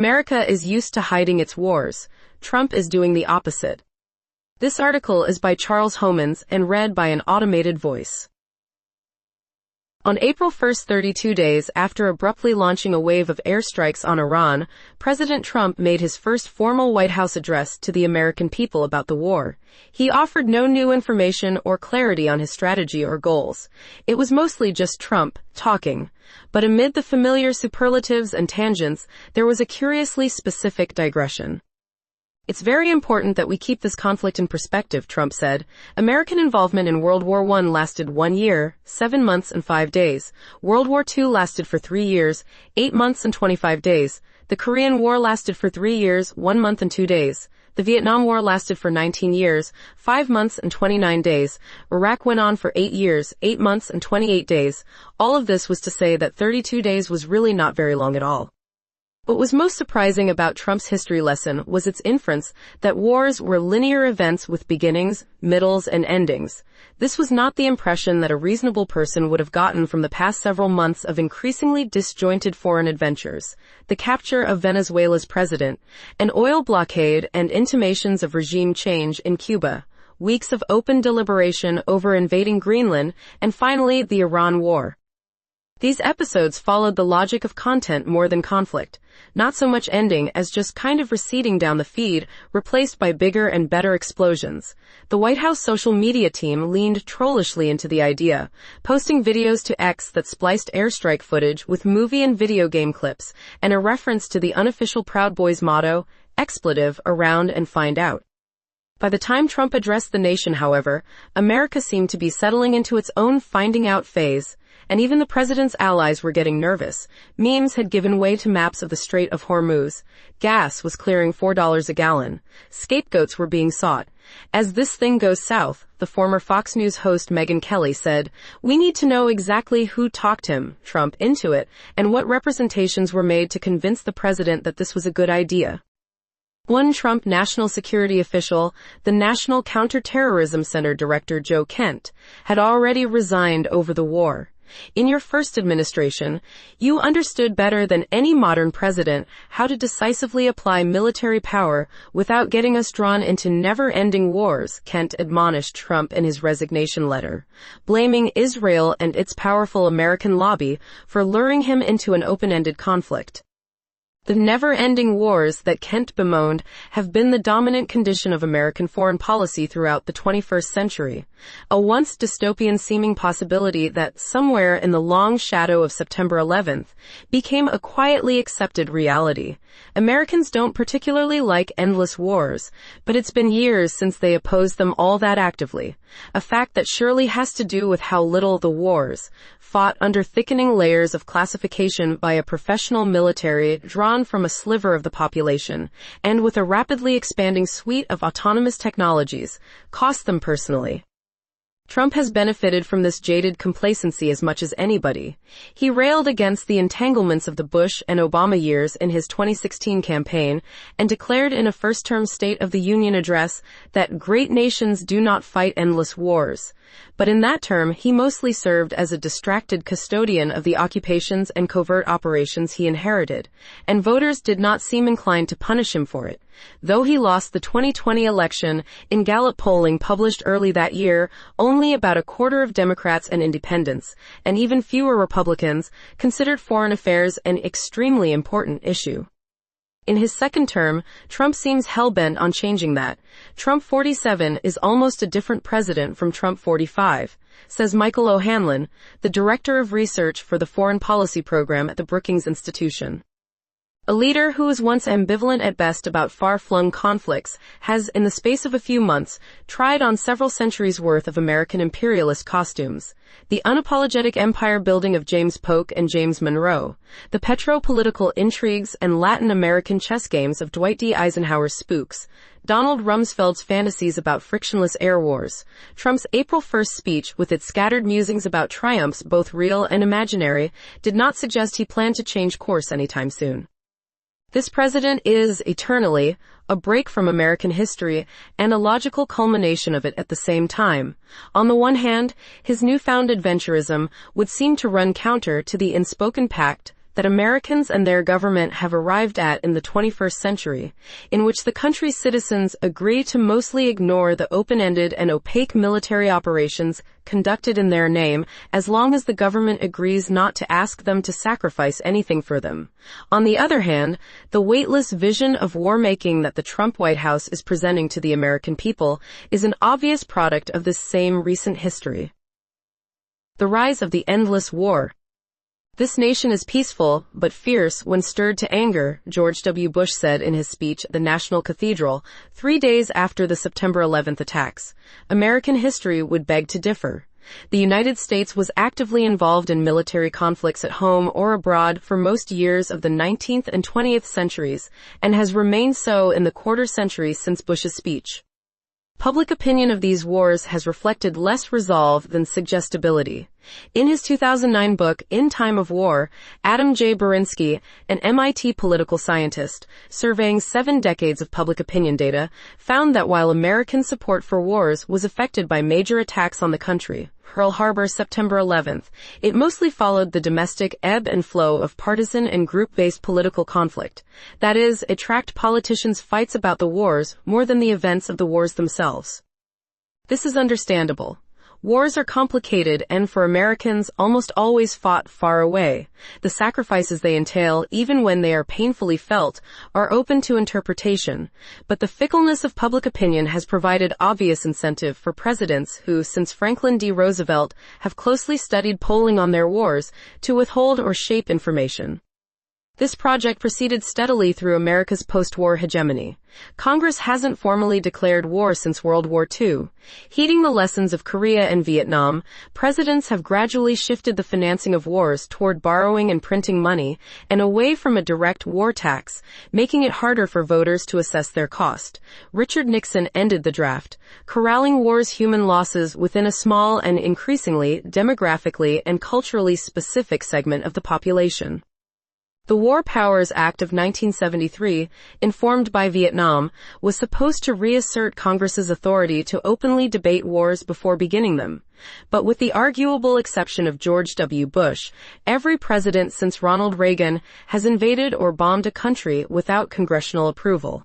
America is used to hiding its wars. Trump is doing the opposite. This article is by Charles Homans and read by an automated voice. On April 1, 32 days after abruptly launching a wave of airstrikes on Iran, President Trump made his first formal White House address to the American people about the war. He offered no new information or clarity on his strategy or goals. It was mostly just Trump talking. But amid the familiar superlatives and tangents, there was a curiously specific digression. It's very important that we keep this conflict in perspective, Trump said. American involvement in World War I lasted 1 year, 7 months and 5 days. World War II lasted for 3 years, 8 months and 25 days. The Korean War lasted for 3 years, 1 month and 2 days. The Vietnam War lasted for 19 years, 5 months and 29 days. Iraq went on for 8 years, 8 months and 28 days. All of this was to say that 32 days was really not very long at all. What was most surprising about Trump's history lesson was its inference that wars were linear events with beginnings, middles, and endings. This was not the impression that a reasonable person would have gotten from the past several months of increasingly disjointed foreign adventures, the capture of Venezuela's president, an oil blockade, and intimations of regime change in Cuba, weeks of open deliberation over invading Greenland, and finally the Iran war. These episodes followed the logic of content more than conflict, not so much ending as just kind of receding down the feed, replaced by bigger and better explosions. The White House social media team leaned trollishly into the idea, posting videos to X that spliced airstrike footage with movie and video game clips, and a reference to the unofficial Proud Boys motto, expletive, around and find out. By the time Trump addressed the nation, however, America seemed to be settling into its own finding out phase, and even the president's allies were getting nervous. Memes had given way to maps of the Strait of Hormuz. Gas was clearing $4 a gallon. Scapegoats were being sought. As this thing goes south, the former Fox News host Megyn Kelly said, "We need to know exactly who talked Trump into it, and what representations were made to convince the president that this was a good idea." One Trump national security official, the National Counterterrorism Center Director Joe Kent, had already resigned over the war. In your first administration, you understood better than any modern president how to decisively apply military power without getting us drawn into never-ending wars, Kent admonished Trump in his resignation letter, blaming Israel and its powerful American lobby for luring him into an open-ended conflict. The never-ending wars that Kent bemoaned have been the dominant condition of American foreign policy throughout the 21st century, a once dystopian-seeming possibility that somewhere in the long shadow of September 11th became a quietly accepted reality. Americans don't particularly like endless wars, but it's been years since they opposed them all that actively, a fact that surely has to do with how little the wars, fought under thickening layers of classification by a professional military drawn from a sliver of the population, and with a rapidly expanding suite of autonomous technologies, cost them personally. Trump has benefited from this jaded complacency as much as anybody. He railed against the entanglements of the Bush and Obama years in his 2016 campaign and declared in a first-term State of the Union address that great nations do not fight endless wars. But in that term, he mostly served as a distracted custodian of the occupations and covert operations he inherited, and voters did not seem inclined to punish him for it. Though he lost the 2020 election, in Gallup polling published early that year, only about a quarter of Democrats and independents, and even fewer Republicans, considered foreign affairs an extremely important issue. In his second term, Trump seems hell-bent on changing that. Trump 47 is almost a different president from Trump 45, says Michael O'Hanlon, the director of research for the Foreign Policy Program at the Brookings Institution. A leader who was once ambivalent at best about far-flung conflicts has, in the space of a few months, tried on several centuries' worth of American imperialist costumes. The unapologetic empire building of James Polk and James Monroe, the petro-political intrigues and Latin American chess games of Dwight D. Eisenhower's spooks, Donald Rumsfeld's fantasies about frictionless air wars, Trump's April 1st speech with its scattered musings about triumphs both real and imaginary did not suggest he planned to change course anytime soon. This president is, eternally, a break from American history and a logical culmination of it at the same time. On the one hand, his newfound adventurism would seem to run counter to the unspoken pact that Americans and their government have arrived at in the 21st century, in which the country's citizens agree to mostly ignore the open-ended and opaque military operations conducted in their name, as long as the government agrees not to ask them to sacrifice anything for them. On the other hand, the weightless vision of war-making that the Trump White House is presenting to the American people is an obvious product of this same recent history. The rise of the endless war. This nation is peaceful, but fierce when stirred to anger, George W. Bush said in his speech at the National Cathedral 3 days after the September 11th attacks. American history would beg to differ. The United States was actively involved in military conflicts at home or abroad for most years of the 19th and 20th centuries, and has remained so in the quarter century since Bush's speech. Public opinion of these wars has reflected less resolve than suggestibility. In his 2009 book, In Time of War, Adam J. Berinsky, an MIT political scientist, surveying 7 decades of public opinion data, found that while American support for wars was affected by major attacks on the country, Pearl Harbor, September 11th, it mostly followed the domestic ebb and flow of partisan and group-based political conflict. That is, it tracked politicians' fights about the wars more than the events of the wars themselves. This is understandable. Wars are complicated and for Americans almost always fought far away. The sacrifices they entail, even when they are painfully felt, are open to interpretation. But the fickleness of public opinion has provided obvious incentive for presidents who, since Franklin D. Roosevelt, have closely studied polling on their wars to withhold or shape information. This project proceeded steadily through America's post-war hegemony. Congress hasn't formally declared war since World War II. Heeding the lessons of Korea and Vietnam, presidents have gradually shifted the financing of wars toward borrowing and printing money, and away from a direct war tax, making it harder for voters to assess their cost. Richard Nixon ended the draft, corralling war's human losses within a small and increasingly demographically and culturally specific segment of the population. The War Powers Act of 1973, informed by Vietnam, was supposed to reassert Congress's authority to openly debate wars before beginning them. But with the arguable exception of George W. Bush, every president since Ronald Reagan has invaded or bombed a country without congressional approval.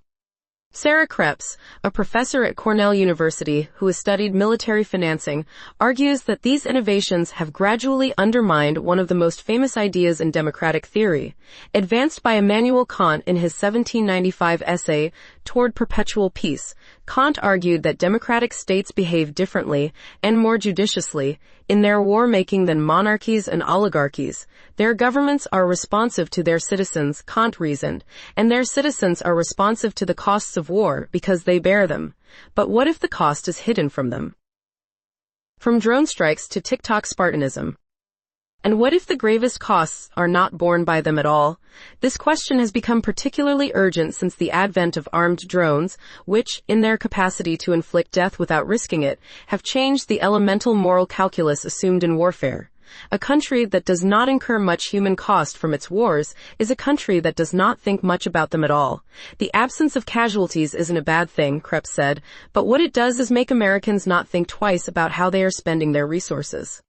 Sarah Krebs, a professor at Cornell University who has studied military financing, argues that these innovations have gradually undermined one of the most famous ideas in democratic theory. Advanced by Immanuel Kant in his 1795 essay, Toward Perpetual Peace, Kant argued that democratic states behave differently, and more judiciously, in their war-making than monarchies and oligarchies. Their governments are responsive to their citizens, Kant reasoned, and their citizens are responsive to the costs of war because they bear them. But what if the cost is hidden from them? From drone strikes to TikTok Spartanism. And what if the gravest costs are not borne by them at all? This question has become particularly urgent since the advent of armed drones, which, in their capacity to inflict death without risking it, have changed the elemental moral calculus assumed in warfare. A country that does not incur much human cost from its wars is a country that does not think much about them at all. The absence of casualties isn't a bad thing, Krebs said, but what it does is make Americans not think twice about how they are spending their resources.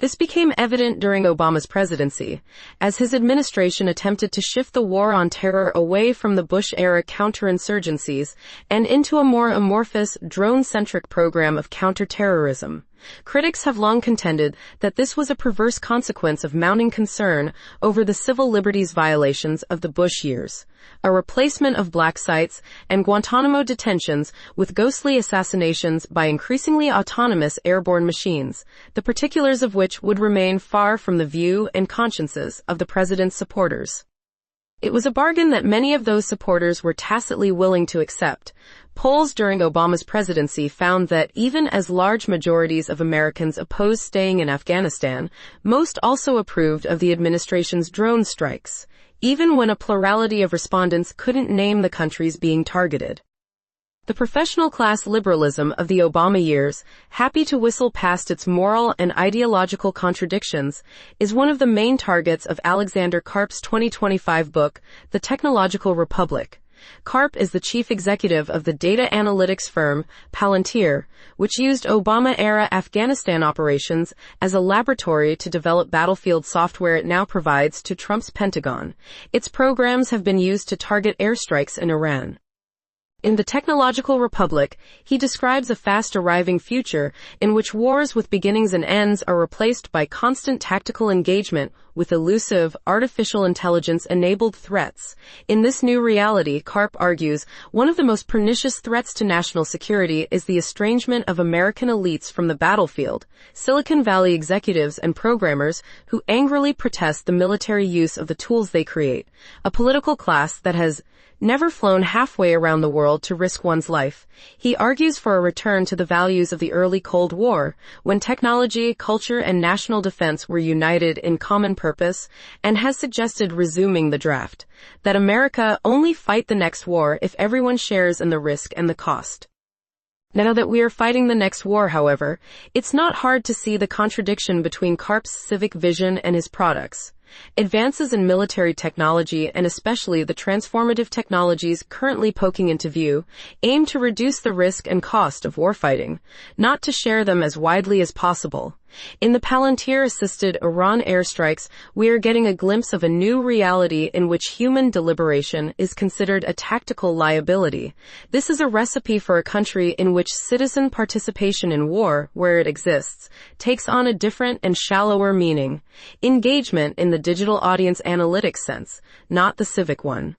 This became evident during Obama's presidency, as his administration attempted to shift the war on terror away from the Bush-era counterinsurgencies and into a more amorphous, drone-centric program of counterterrorism. Critics have long contended that this was a perverse consequence of mounting concern over the civil liberties violations of the Bush years. A replacement of black sites and Guantanamo detentions with ghostly assassinations by increasingly autonomous airborne machines, the particulars of which would remain far from the view and consciences of the president's supporters. It was a bargain that many of those supporters were tacitly willing to accept. Polls during Obama's presidency found that even as large majorities of Americans opposed staying in Afghanistan, most also approved of the administration's drone strikes, even when a plurality of respondents couldn't name the countries being targeted. The professional class liberalism of the Obama years, happy to whistle past its moral and ideological contradictions, is one of the main targets of Alexander Karp's 2025 book, The Technological Republic. Karp is the chief executive of the data analytics firm Palantir, which used Obama-era Afghanistan operations as a laboratory to develop battlefield software it now provides to Trump's Pentagon. Its programs have been used to target airstrikes in Iran. In The Technological Republic, he describes a fast-arriving future in which wars with beginnings and ends are replaced by constant tactical engagement with elusive, artificial intelligence-enabled threats. In this new reality, Karp argues, one of the most pernicious threats to national security is the estrangement of American elites from the battlefield, Silicon Valley executives and programmers who angrily protest the military use of the tools they create, a political class that has never flown halfway around the world to risk one's life. He argues for a return to the values of the early Cold War, when technology, culture, and national defense were united in common purpose, and has suggested resuming the draft. That America only fight the next war if everyone shares in the risk and the cost. Now that we are fighting the next war, however, it's not hard to see the contradiction between Karp's civic vision and his products. Advances in military technology, and especially the transformative technologies currently poking into view, aim to reduce the risk and cost of warfighting, not to share them as widely as possible. In the Palantir-assisted Iran airstrikes, we are getting a glimpse of a new reality in which human deliberation is considered a tactical liability. This is a recipe for a country in which citizen participation in war, where it exists, takes on a different and shallower meaning. Engagement in the digital audience analytics sense, not the civic one.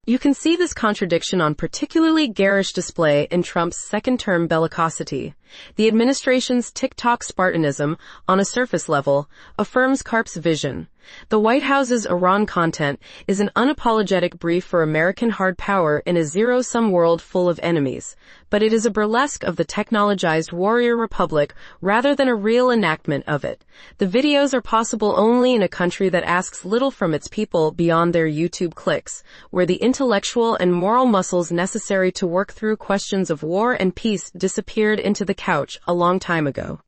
You can see this contradiction on particularly garish display in Trump's second-term bellicosity. The administration's TikTok Spartanism, on a surface level, affirms Karp's vision. The White House's Iran content is an unapologetic brief for American hard power in a zero-sum world full of enemies, but it is a burlesque of the technologized warrior republic rather than a real enactment of it. The videos are possible only in a country that asks little from its people beyond their YouTube clicks, where the intellectual and moral muscles necessary to work through questions of war and peace disappeared into the couch a long time ago.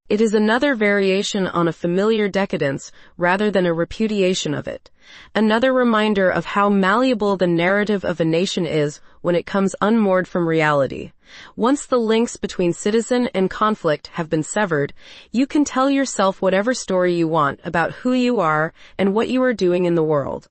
It is another variation on a familiar decadence rather than a repudiation of it. Another reminder of how malleable the narrative of a nation is when it comes unmoored from reality. Once the links between citizen and conflict have been severed, you can tell yourself whatever story you want about who you are and what you are doing in the world.